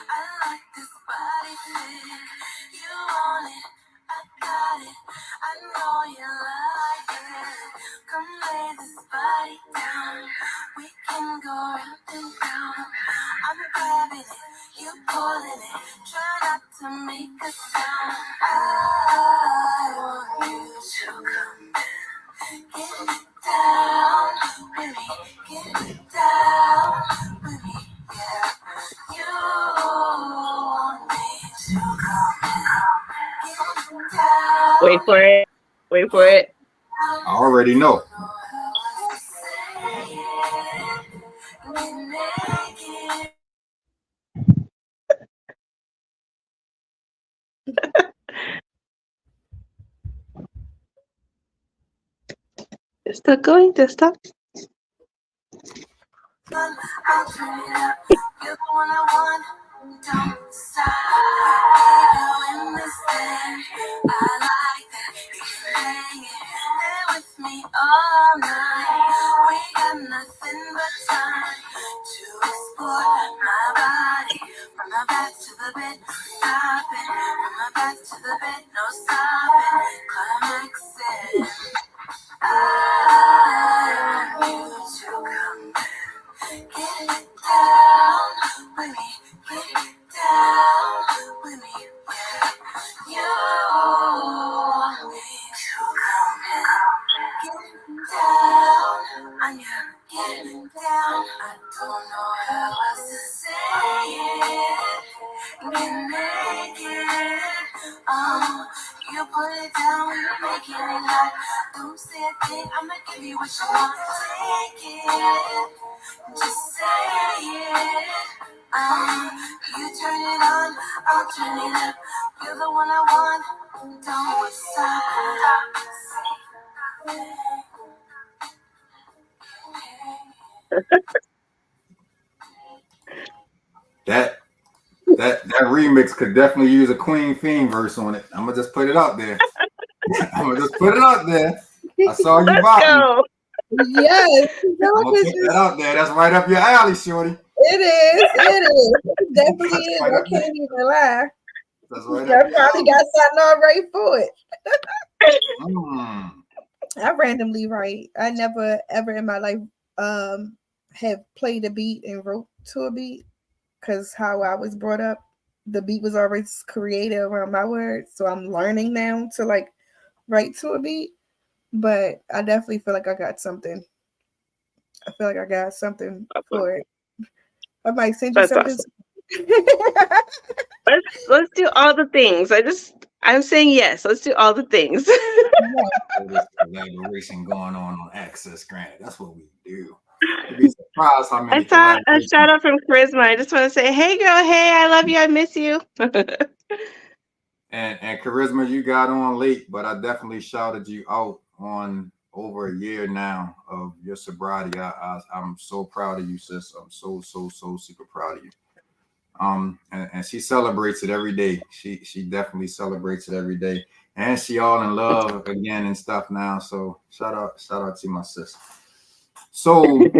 I like this body fit. You want it, I got it. I know you like it. Come lay this body down. We can go round and round. I'm grabbing it, you pulling it. Try not to make a sound. I want you to come in, get it down with me, get it down with me. Yeah, you want me to come in, get down. Wait for it. Wait for it. I already know. It's still going. Just stop. I'll turn it up. You're the one I want. Don't stop in this thing. I like that. You can hang it there with me all night. We got nothing but time to explore my body. From the back to the bed, stopping. From the back to the bed, no stopping. Climaxing. I want you to come in. Get it down with me, get it down with me, yeah. You want me to come in, get it down, I am getting down. I don't know how else to say it. Get naked, you put it down when you make it hot. Don't say a thing, I'ma give you what you want. Take it. Just say it. You turn it on, I'll turn it up. You're the one I want. Don't stop. That remix could definitely use a Queen Fiend verse on it. I'm gonna just put it out there. I'm gonna just put it out there. I saw you Let's go. Yes, I'm gonna put that out there. That's right up your alley, shorty. It is. It definitely is. Right I up there. can't even lie. That's right I up your probably alley. got something already for it. Mm. I randomly write. I never ever in my life have played a beat and wrote to a beat, because how I was brought up, the beat was always created around my words. So I'm learning now to like write to a beat. But I definitely feel like I got something. I feel like I got something for it. I might send you That's something. awesome. Let's do all the things. I'm saying yes. Let's do all the things. There's collaboration going on Access Granted. That's what we do. You'd be surprised how many I saw a collaborations. shout out from Charisma. I just want to say, hey girl, hey, I love you, I miss you. And Charisma, you got on late, but I definitely shouted you out on over a year now of your sobriety. I'm so proud of you, sis. I'm so super proud of you. And she celebrates it every day. She definitely celebrates it every day, and she all in love again and stuff now. So shout out to my sis. So,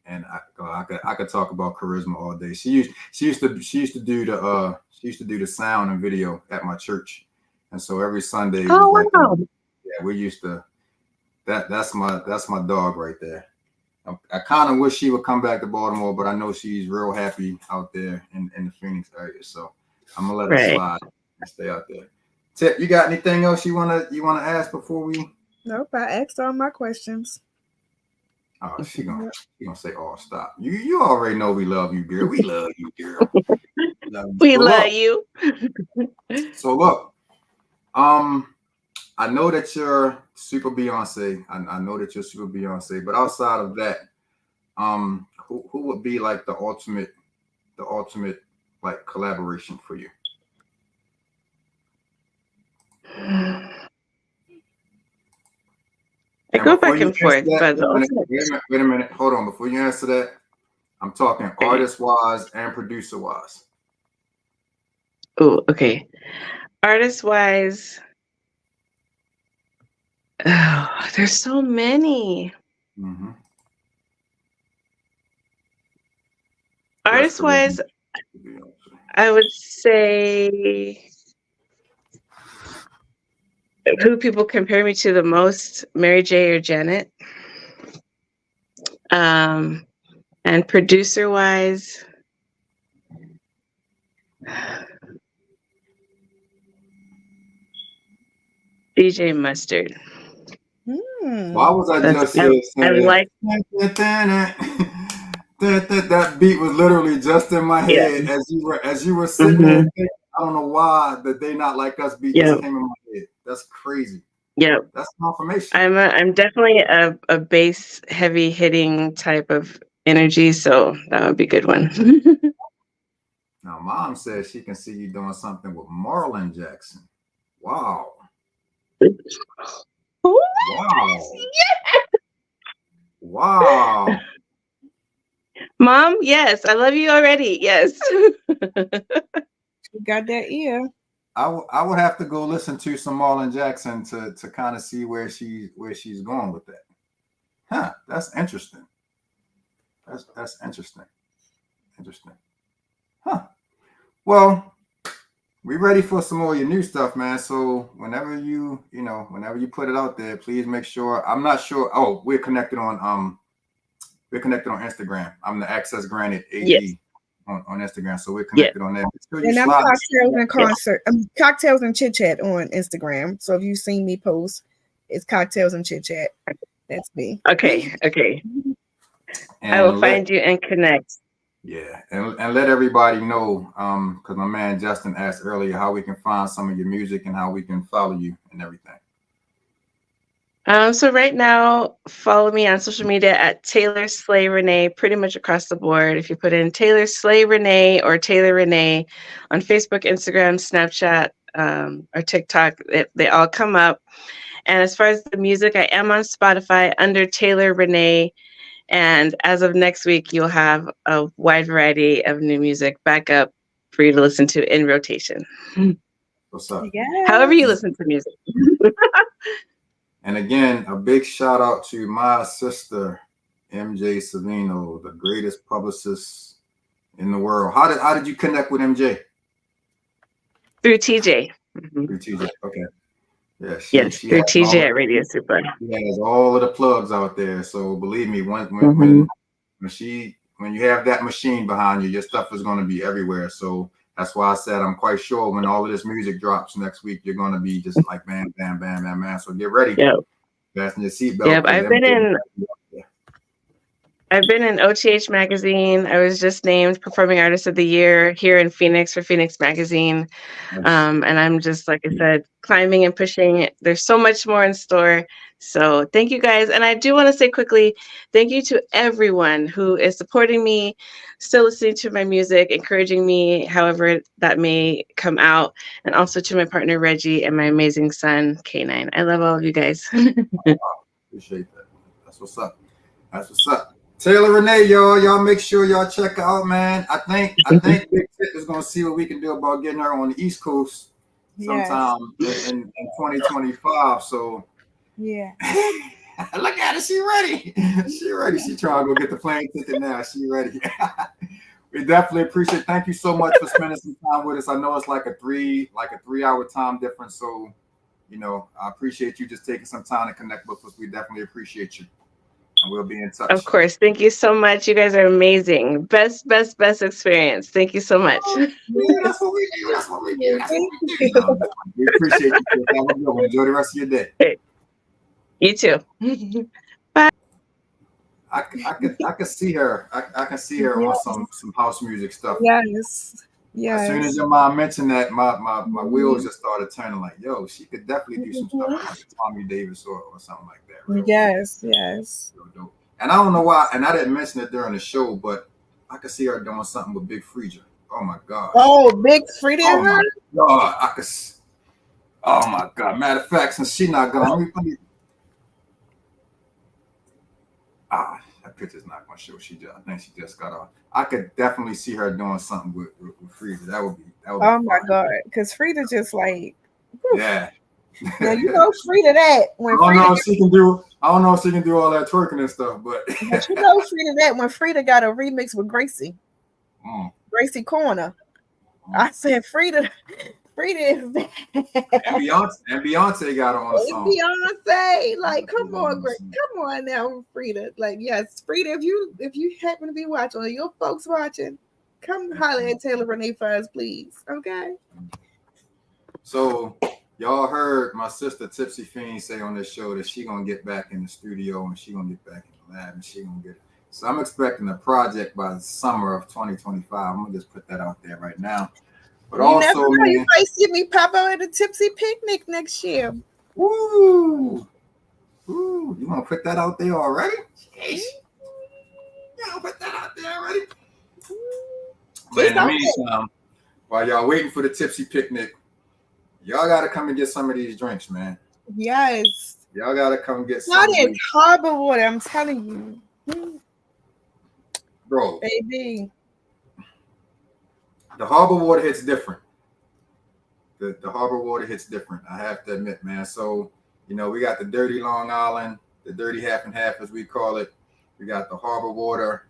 and I could talk about Charisma all day. She used to do the sound and video at my church, and so every Sunday, Wow. Yeah, we used to. That's my dog right there. I kind of wish she would come back to Baltimore, but I know she's real happy out there in the Phoenix area. So I'm gonna let her slide and stay out there. Tip, you got anything else you wanna ask before we? Nope, I asked all my questions. Oh, she gonna say, "Oh, stop." You already know we love you, girl. We love you, girl. We love you. So look, I know that you're super Beyonce. I know that you're super Beyonce, but outside of that, who would be like the ultimate like collaboration for you? I go back and forth, but wait a minute, hold on. Before you answer that, I'm talking artist-wise and producer-wise. Oh, okay. Artist-wise, there's so many. Mm-hmm. Artist-wise, I would say who people compare me to the most, Mary J. or Janet. And producer-wise, DJ Mustard. Why was I just saying that beat was literally just in my head as you were sitting there thinking, I don't know why the They Not Like Us beat just came in my head. That's crazy. Yep. That's confirmation. I'm definitely a bass heavy hitting type of energy, so that would be a good one. Now, Mom says she can see you doing something with Marlon Jackson. Wow. Wow. Wow. Mom, yes, I love you already. Yes. You got that ear. I would have to go listen to some Marlon Jackson to kind of see where she's going with that. Huh, that's interesting. That's interesting. Interesting. Huh. Well, we ready for some more of your new stuff, man. So whenever you put it out there, please make sure. I'm not sure. Oh, we're connected on Instagram. I'm the Access Granted AG on Instagram, so we're connected on there. And I'm Cocktails and Concert. Cocktails and Chit Chat on Instagram. So if you've seen me post, it's Cocktails and Chit Chat. That's me. Okay. I will find you and connect. Yeah, and let everybody know, because my man Justin asked earlier how we can find some of your music and how we can follow you and everything. So right now, follow me on social media at Taylor Slay Rene, pretty much across the board. If you put in Taylor Slay Rene or Taylor Rene on Facebook, Instagram, Snapchat, or TikTok, they all come up. And as far as the music, I am on Spotify under Taylor Rene. And as of next week, you'll have a wide variety of new music back up for you to listen to in rotation. What's up? Yes. However you listen to music. And again, a big shout out to my sister, MJ Savino, the greatest publicist in the world. How did you connect with MJ? Through TJ. Through TJ. Okay. Yeah, she through TJ at Radio Super. She has all of the plugs out there. So believe me, when you have that machine behind you, your stuff is going to be everywhere. So that's why I said I'm quite sure when all of this music drops next week, you're going to be just like bam, bam, bam, bam, bam. So get ready. Yep. Fasten your seatbelt. Yep. I've been in OTH magazine. I was just named Performing Artist of the Year here in Phoenix for Phoenix Magazine. And I'm just, like I said, climbing and pushing. There's so much more in store. So thank you guys. And I do want to say quickly, thank you to everyone who is supporting me, still listening to my music, encouraging me, however that may come out. And also to my partner, Reggie, and my amazing son, K9. I love all of you guys. Appreciate that. That's what's up. That's what's up. Taylor Rene, y'all make sure y'all check her out, man. I think Big Tip is gonna see what we can do about getting her on the East Coast sometime in 2025. So yeah. Look at her, she ready. She ready. She trying to go get the plane ticket now. She ready. We definitely appreciate it. Thank you so much for spending some time with us. I know it's like a 3-hour time difference. So, I appreciate you just taking some time to connect with us. We definitely appreciate you. And we'll be in touch. Of course. Thank you so much. You guys are amazing. Best experience. Thank you so much. Yeah, that's what we do. That's what we do. We appreciate you. Have a good one. Enjoy the rest of your day. You too. Bye. I could see her. I can see her on some house music stuff. Yes. As soon as your mom mentioned that, my wheels just started turning. Like, yo, she could definitely do some stuff like Tommy Davis or something like that. Real yes. Real dope. And I don't know why. And I didn't mention it during the show, but I could see her doing something with Big Freedia. Oh my god. Oh, Big Freedia. Oh my god. I could. Oh my god. Matter of fact, since she's not gone, let me that picture's not gonna show. I think she just got off. I could definitely see her doing something with Freedia. That would be oh my god, because Freedia just like yeah. Yeah, you know Freedia that when I don't know if she can do all that twerking and stuff, but you know Freedia that when Freedia got a remix with Gracie. Gracie Corner. I said Freedia is bad. And Beyonce got on a song. Beyonce, like, come on now, Freedia. Like, yes, Freedia, if you happen to be watching or your folks watching, come holler at Taylor Rene for us, please. Okay. So y'all heard my sister Tipsy Fiend say on this show that she gonna get back in the studio and she gonna get back in the lab and she gonna get it. So I'm expecting a project by the summer of 2025. I'm gonna just put that out there right now. But you also, never know, man, you might see me pop out at a Tipsy picnic next year. Ooh, you want to put that out there already? You want to put that out there already? But in the meantime, while y'all waiting for the Tipsy picnic, y'all got to come and get some of these drinks, man. Yes. Y'all got to come get some. Not in harbor water, I'm telling you. Bro. Baby. The harbor water hits different. The harbor water hits different. I have to admit, man. So, you know, we got the dirty Long Island, the dirty half and half, as we call it. We got the harbor water.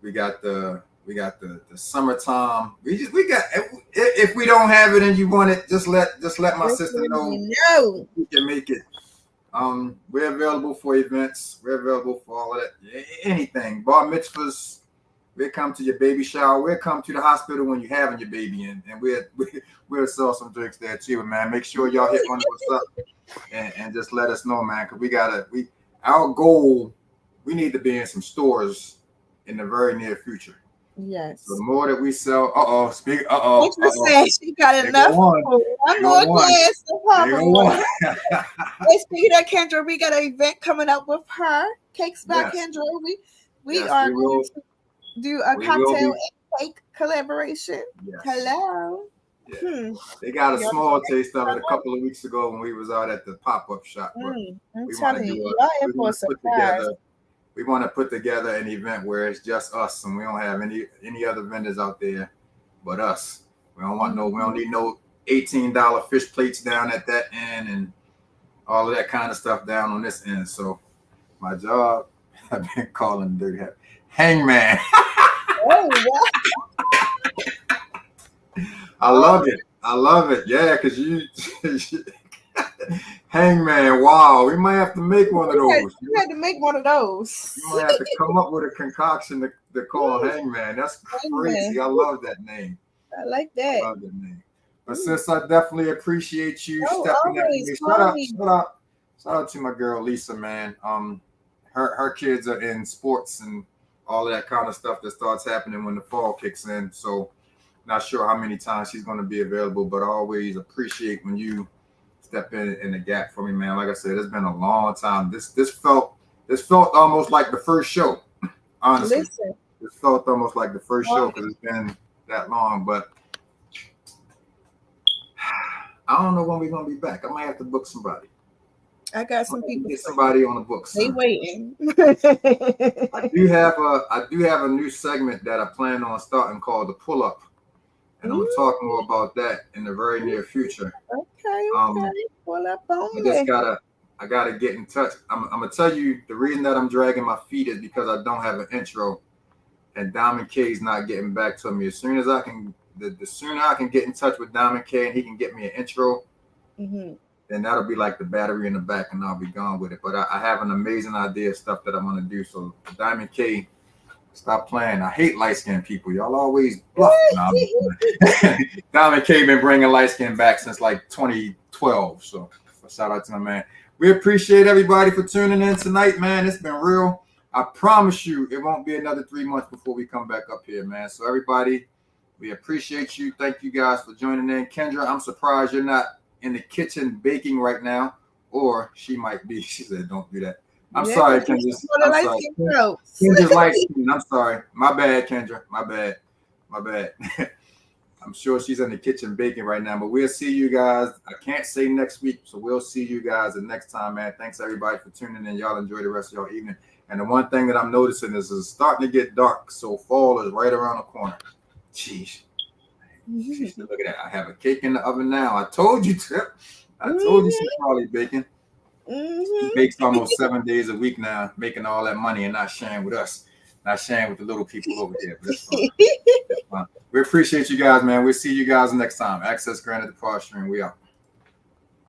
We got the summertime. We got. If we don't have it and you want it, just let my sister know. No, we can make it. We're available for events. We're available for all of that. Anything. Bar mitzvahs. We'll come to your baby shower. We'll come to the hospital when you're having your baby, and we'll sell some drinks there too, man. Make sure y'all hit one of us up and just let us know, man, because our goal, we need to be in some stores in the very near future. Yes. So the more that we sell, she got enough. One more glass of harbor water. Hey, speaking of Kendra, we got an event coming up with her. Cakes by Kendra. We are going to do a cocktail and cake collaboration. Yes. Hello. Yeah. They got a small taste of it a couple of weeks ago when we was out at the pop-up shop. But we want to put together an event where it's just us and we don't have any other vendors out there but us. We don't need no $18 fish plates down at that end and all of that kind of stuff down on this end. So my job, I've been calling dirty hangman. Oh, I love it. Yeah, because you hangman. Wow, we might have to make one of those. You had to make one of those. You might have to come up with a concoction to call hangman. That's crazy. I love that name. I like that. I love that name. But sis, I definitely appreciate you stepping up. Shout out to my girl Lisa, man. Her kids are in sports and all of that kind of stuff that starts happening when the fall kicks in. So not sure how many times she's going to be available, but I always appreciate when you step in the gap for me, man. Like I said, it's been a long time. This felt almost like the first show, honestly. It felt almost like the first show because it's been that long, but I don't know when we're going to be back. I might have to book somebody. I got some people. Get somebody on the books. They waiting. I do have a new segment that I plan on starting called the Pull Up, and I'm gonna talk more about that in the very near future. Okay. Pull up on me. I gotta get in touch. I'm gonna tell you the reason that I'm dragging my feet is because I don't have an intro, and Diamond K's not getting back to me. As soon as I can, the sooner I can get in touch with Diamond K and he can get me an intro. Mm-hmm. Then that'll be like the battery in the back and I'll be gone with it. But I have an amazing idea of stuff that I'm going to do. So Diamond K, stop playing. I hate light-skinned people. Y'all always bluff. Diamond K been bringing light-skin back since like 2012. So shout out to my man. We appreciate everybody for tuning in tonight, man. It's been real. I promise you, it won't be another 3 months before we come back up here, man. So everybody, we appreciate you. Thank you guys for joining in. Kendra, I'm surprised you're not in the kitchen baking right now, or she might be. She said, "Don't do that." I'm sorry, Kendra. I'm sorry. Kendra's light skin. I'm sorry. My bad, Kendra. My bad. My bad. I'm sure she's in the kitchen baking right now, but we'll see you guys. I can't say next week, so we'll see you guys the next time, man. Thanks everybody for tuning in. Y'all enjoy the rest of your evening. And the one thing that I'm noticing is it's starting to get dark, so fall is right around the corner. Jeez. Look at that. I have a cake in the oven now. I told you, Tip. I told you she's probably baking. She bakes almost 7 days a week now, making all that money and not sharing with us. Not sharing with the little people over here. But it's fun. It's fun. We appreciate you guys, man. We'll see you guys next time. Access granted the Pod Stream. We out.